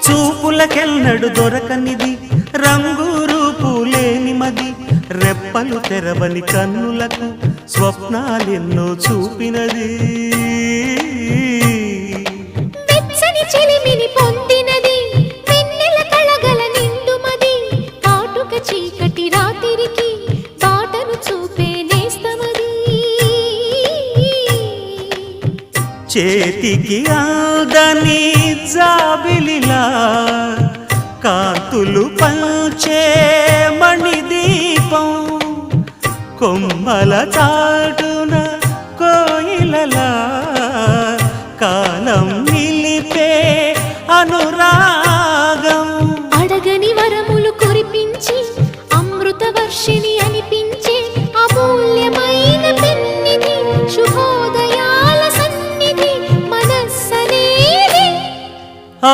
చూపులకెన్నడు దొరకనిది రంగు రూపు లేని మది రెప్పలు తెరవని కన్నులకు స్వప్నాలెన్నో చూపినది వెచ్చని చెలిమిని పొందినది వెన్నెల కళగల నిండుమది కాటుక చీకటి రాత్రికి బాటను చూపే నేస్తమది చేతికి ఆదని జాబిలిలా కాంతులు పంచే మణిదీపం కొమ్మల చాటున కోయిలలా కాలం నిలిపే అనురాగం అడగని వరములు కురిపించి అమృత వర్షిణి